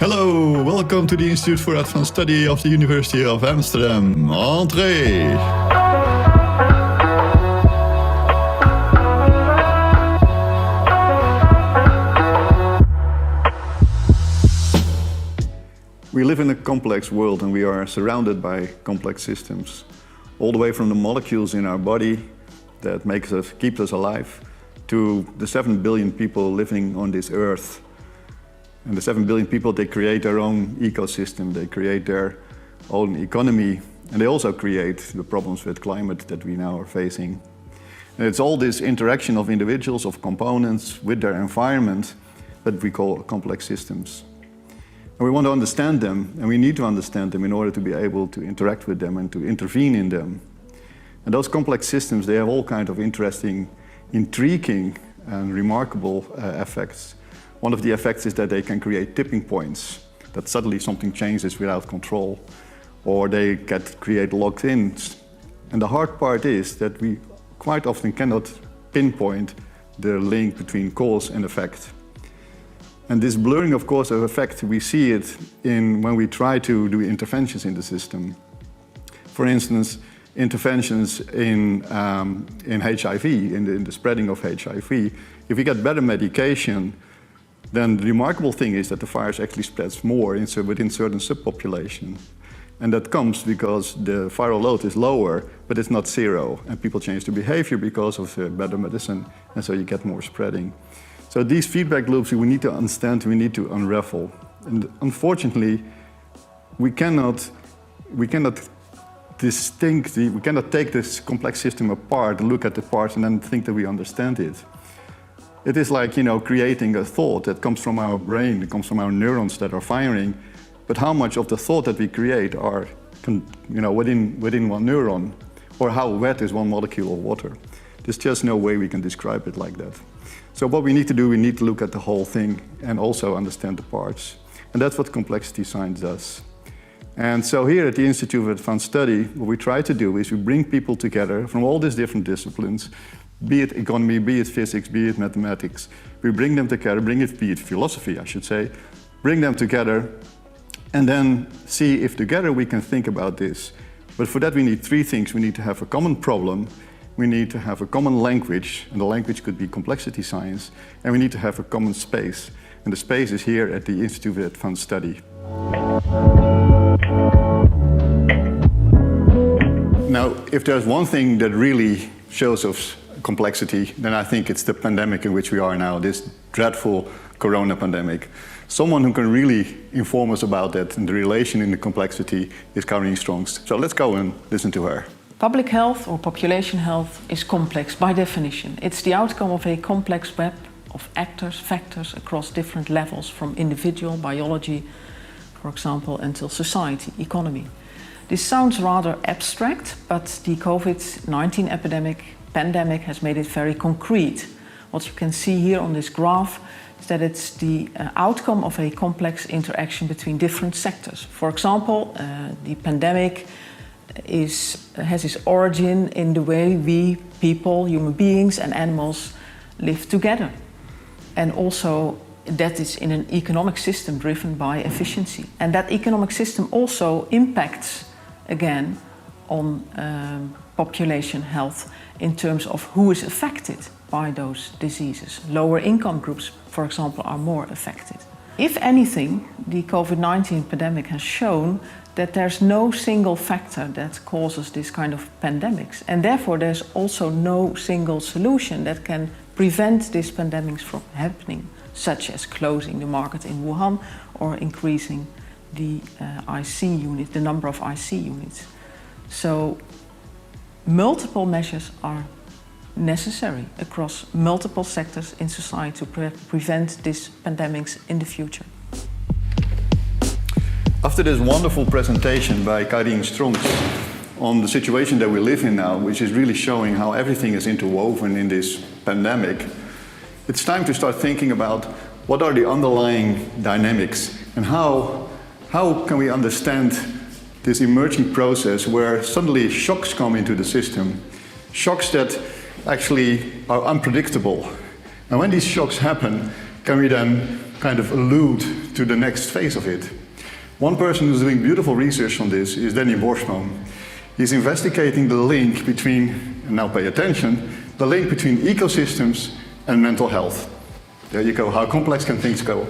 Hello, welcome to the Institute for Advanced Study of the University of Amsterdam. Entree! We live in a complex world and we are surrounded by complex systems. All the way from the molecules in our body that keeps us alive, to the 7 billion people living on this earth. And the 7 billion people, they create their own ecosystem, they create their own economy, and they also create the problems with climate that we now are facing. And it's all this interaction of individuals, of components with their environment that we call complex systems. And we want to understand them, and we need to understand them in order to be able to interact with them and to intervene in them. And those complex systems, they have all kinds of interesting, intriguing and remarkable effects. One of the effects is that they can create tipping points, that suddenly something changes without control, or they create locked-ins. And the hard part is that we quite often cannot pinpoint the link between cause and effect. And this blurring of cause and effect, we see it when we try to do interventions in the system. For instance, interventions in HIV, in the spreading of HIV. If we get better medication, then the remarkable thing is that the virus actually spreads more within certain subpopulation. And that comes because the viral load is lower, but it's not zero. And people change their behavior because of better medicine, and so you get more spreading. So these feedback loops we need to understand, we need to unravel. And unfortunately, we cannot take this complex system apart and look at the parts and then think that we understand it. It is like, creating a thought that comes from our brain, it comes from our neurons that are firing, but how much of the thought that we create are, within one neuron, or how wet is one molecule of water? There's just no way we can describe it like that. So what we need to do, we need to look at the whole thing and also understand the parts. And that's what complexity science does. And so here at the Institute of Advanced Study, what we try to do is we bring people together from all these different disciplines, be it economy, be it physics, be it mathematics. We bring them together, be it philosophy, I should say, bring them together and then see if together we can think about this. But for that we need three things. We need to have a common problem, we need to have a common language, and the language could be complexity science, and we need to have a common space. And the space is here at the Institute of Advanced Study. Now, if there's one thing that really shows us complexity, then I think it's the pandemic in which we are now, this dreadful corona pandemic. Someone who can really inform us about that and the relation in the complexity is Caroline Strongs. So let's go and listen to her. Public health or population health is complex by definition. It's the outcome of a complex web of actors, factors across different levels, from individual, biology, for example, until society, economy. This sounds rather abstract, but the COVID-19 pandemic has made it very concrete. What you can see here on this graph is that it's the outcome of a complex interaction between different sectors. For example, the pandemic has its origin in the way we people, human beings and animals live together. And also that is in an economic system driven by efficiency. And that economic system also impacts, again, on population health in terms of who is affected by those diseases. Lower income groups, for example, are more affected. If anything, the COVID-19 pandemic has shown that there's no single factor that causes this kind of pandemics, and therefore there's also no single solution that can prevent these pandemics from happening, such as closing the market in Wuhan or increasing the the number of IC units. So multiple measures are necessary across multiple sectors in society to prevent these pandemics in the future. After this wonderful presentation by Caroline Strongs on the situation that we live in now, which is really showing how everything is interwoven in this pandemic, it's time to start thinking about what are the underlying dynamics and how can we understand this emerging process where suddenly shocks come into the system, shocks that actually are unpredictable. And when these shocks happen, can we then kind of allude to the next phase of it? One person who's doing beautiful research on this is Danny Boschman. He's investigating the link between, and now pay attention, the link between ecosystems and mental health. There you go, how complex can things go?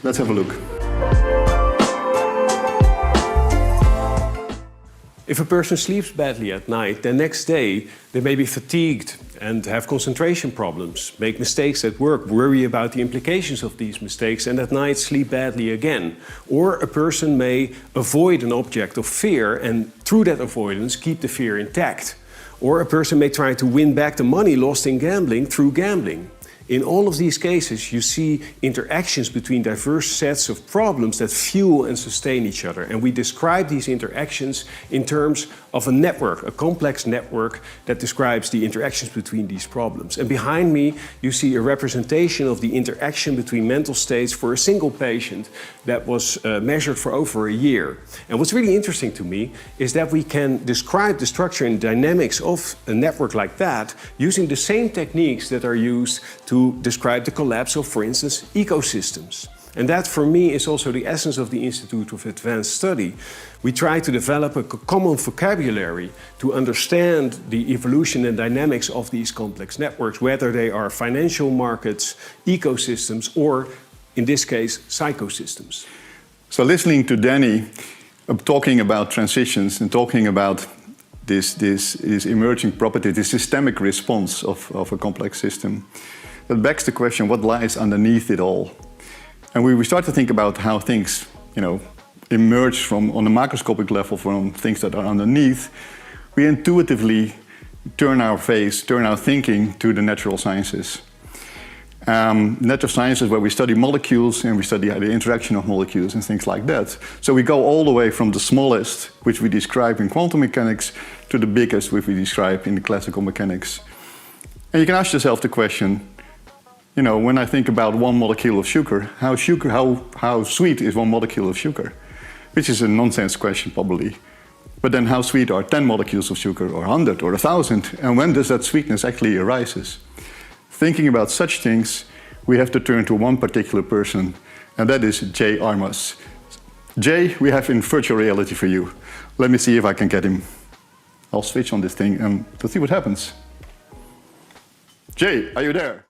Let's have a look. If a person sleeps badly at night, the next day they may be fatigued and have concentration problems, make mistakes at work, worry about the implications of these mistakes, and at night sleep badly again. Or a person may avoid an object of fear and through that avoidance keep the fear intact. Or a person may try to win back the money lost in gambling through gambling. In all of these cases, you see interactions between diverse sets of problems that fuel and sustain each other. And we describe these interactions in terms of a network, a complex network that describes the interactions between these problems. And behind me, you see a representation of the interaction between mental states for a single patient that was measured for over a year. And what's really interesting to me is that we can describe the structure and dynamics of a network like that using the same techniques that are used to describe the collapse of, for instance, ecosystems. And that, for me, is also the essence of the Institute of Advanced Study. We try to develop a common vocabulary to understand the evolution and dynamics of these complex networks, whether they are financial markets, ecosystems, or, in this case, psychosystems. So listening to Danny talking about transitions and talking about this emerging property, this systemic response of a complex system, that begs the question, what lies underneath it all? And we start to think about how things, emerge from, on the macroscopic level, from things that are underneath. We intuitively turn our thinking to the natural sciences. Natural sciences where we study molecules and we study the interaction of molecules and things like that. So we go all the way from the smallest, which we describe in quantum mechanics, to the biggest, which we describe in the classical mechanics. And you can ask yourself the question, when I think about one molecule of sugar, how sweet is one molecule of sugar? Which is a nonsense question, probably. But then how sweet are 10 molecules of sugar, or 100, or 1,000? And when does that sweetness actually arises? Thinking about such things, we have to turn to one particular person, and that is Jay Armas. Jay, we have in virtual reality for you. Let me see if I can get him. I'll switch on this thing and let's see what happens. Jay, are you there?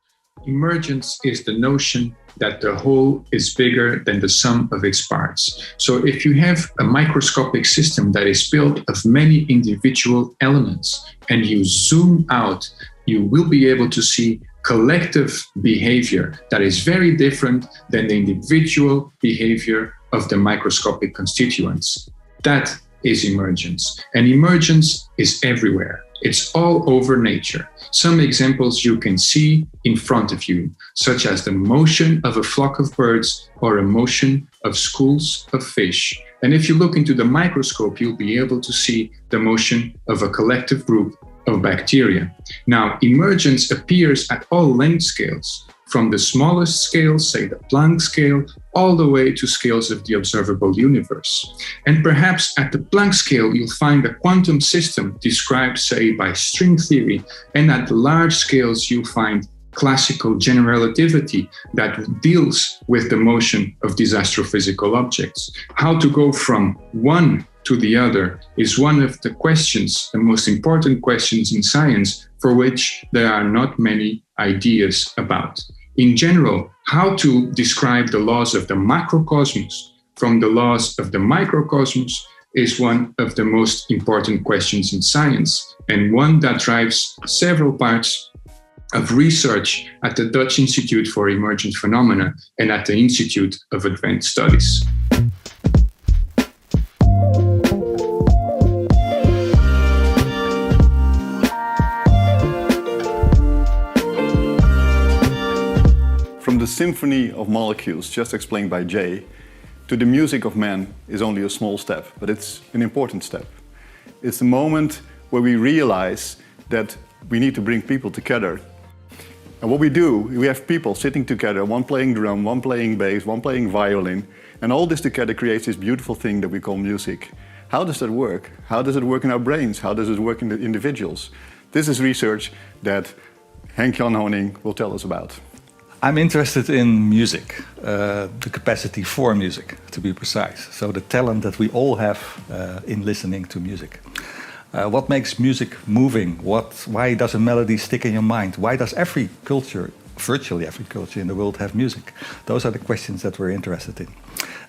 Emergence is the notion that the whole is bigger than the sum of its parts. So if you have a microscopic system that is built of many individual elements and you zoom out, you will be able to see collective behavior that is very different than the individual behavior of the microscopic constituents. That is emergence. And emergence is everywhere. It's all over nature. Some examples you can see in front of you, such as the motion of a flock of birds or a motion of schools of fish. And if you look into the microscope, you'll be able to see the motion of a collective group of bacteria. Now, emergence appears at all length scales, from the smallest scale, say the Planck scale, all the way to scales of the observable universe. And perhaps at the Planck scale, you'll find a quantum system described, say, by string theory, and at the large scales, you'll find classical general relativity that deals with the motion of these astrophysical objects. How to go from one to the other is one of the questions, the most important questions in science, for which there are not many ideas about. In general, how to describe the laws of the macrocosmos from the laws of the microcosmos is one of the most important questions in science, and one that drives several parts of research at the Dutch Institute for Emergent Phenomena and at the Institute of Advanced Studies. From the symphony of molecules, just explained by Jay, to the music of man is only a small step, but it's an important step. It's the moment where we realize that we need to bring people together. And what we do, we have people sitting together, one playing drum, one playing bass, one playing violin, and all this together creates this beautiful thing that we call music. How does that work? How does it work in our brains? How does it work in the individuals? This is research that Henk-Jan Honing will tell us about. I'm interested in music, the capacity for music, to be precise. So the talent that we all have in listening to music. What makes music moving? Why does a melody stick in your mind? Why does every culture, virtually every culture in the world, have music? Those are the questions that we're interested in.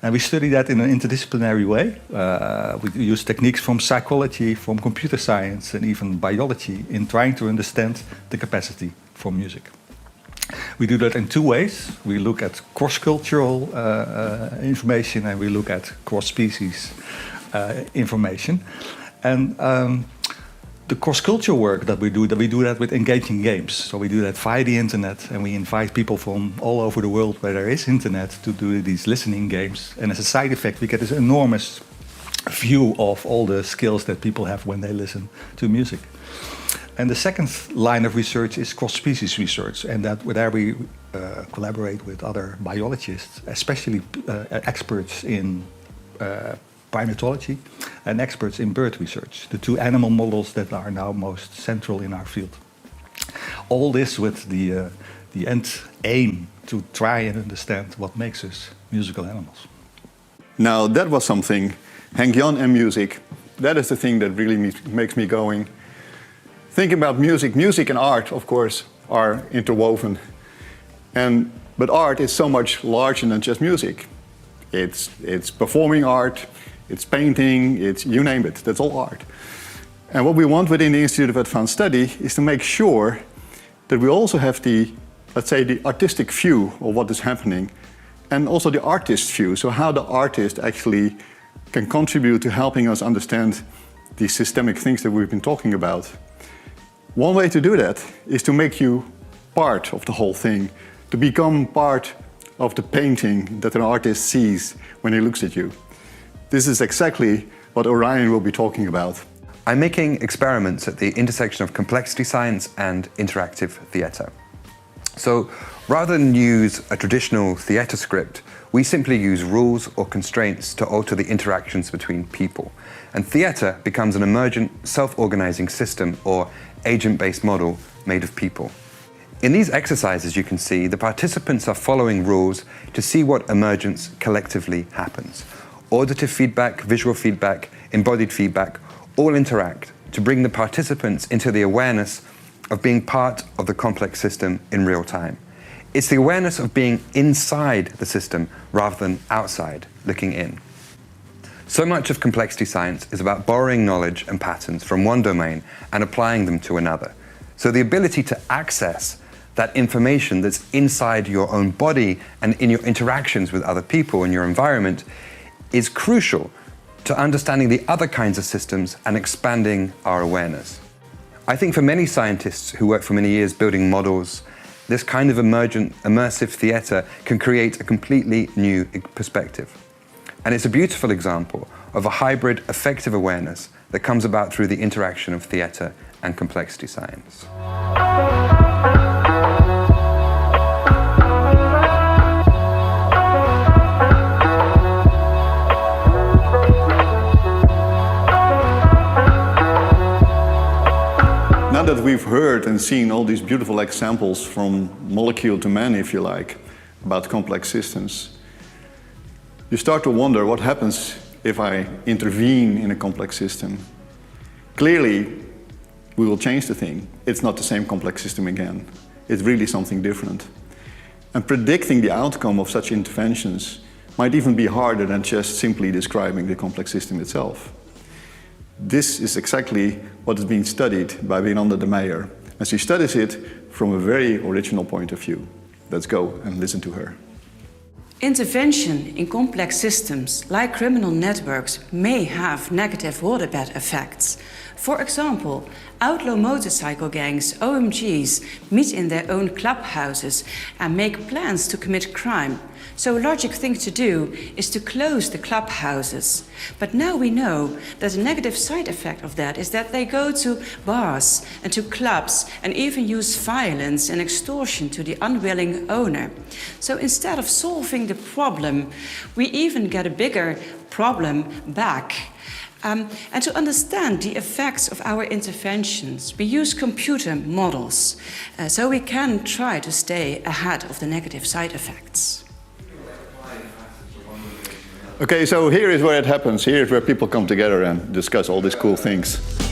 And we study that in an interdisciplinary way. We use techniques from psychology, from computer science, and even biology in trying to understand the capacity for music. We do that in two ways. We look at cross-cultural information, and we look at cross-species information. And the cross-cultural work that we do that with engaging games. So we do that via the internet, and we invite people from all over the world where there is internet to do these listening games. And as a side effect, we get this enormous view of all the skills that people have when they listen to music. And the second line of research is cross-species research, and there we collaborate with other biologists, especially experts in primatology and experts in bird research, the two animal models that are now most central in our field. All this with the end aim to try and understand what makes us musical animals. Now that was something. Henk Jan and music, that is the thing that really makes me going. Thinking about music and art, of course, are interwoven. But art is so much larger than just music. It's performing art, it's painting, it's you name it, that's all art. And what we want within the Institute of Advanced Study is to make sure that we also have the, let's say, the artistic view of what is happening, and also the artist view, so how the artist actually can contribute to helping us understand these systemic things that we've been talking about. One way to do that is to make you part of the whole thing, to become part of the painting that an artist sees when he looks at you. This is exactly what Orion will be talking about. I'm making experiments at the intersection of complexity science and interactive theatre. So rather than use a traditional theatre script, we simply use rules or constraints to alter the interactions between people. And theatre becomes an emergent, self-organizing system or agent-based model made of people. In these exercises, you can see the participants are following rules to see what emergence collectively happens. Auditive feedback, visual feedback, embodied feedback all interact to bring the participants into the awareness of being part of the complex system in real time. It's the awareness of being inside the system rather than outside, looking in. So much of complexity science is about borrowing knowledge and patterns from one domain and applying them to another. So the ability to access that information that's inside your own body and in your interactions with other people in your environment is crucial to understanding the other kinds of systems and expanding our awareness. I think for many scientists who work for many years building models, this kind of emergent, immersive theatre can create a completely new perspective. And it's a beautiful example of a hybrid, effective awareness that comes about through the interaction of theatre and complexity science. Now that we've heard and seen all these beautiful examples from molecule to man, if you like, about complex systems, you start to wonder what happens if I intervene in a complex system. Clearly, we will change the thing. It's not the same complex system again. It's really something different. And predicting the outcome of such interventions might even be harder than just simply describing the complex system itself. This is exactly what is being studied by Wielander de Meijer, and she studies it from a very original point of view. Let's go and listen to her. Intervention in complex systems like criminal networks may have negative waterbed effects. For example, outlaw motorcycle gangs, OMGs, meet in their own clubhouses and make plans to commit crime. So a logic thing to do is to close the clubhouses. But now we know that a negative side effect of that is that they go to bars and to clubs and even use violence and extortion to the unwilling owner. So instead of solving the problem, we even get a bigger problem back. And to understand the effects of our interventions, we use computer models so we can try to stay ahead of the negative side effects. Okay, so here is where it happens. Here is where people come together and discuss all these cool things.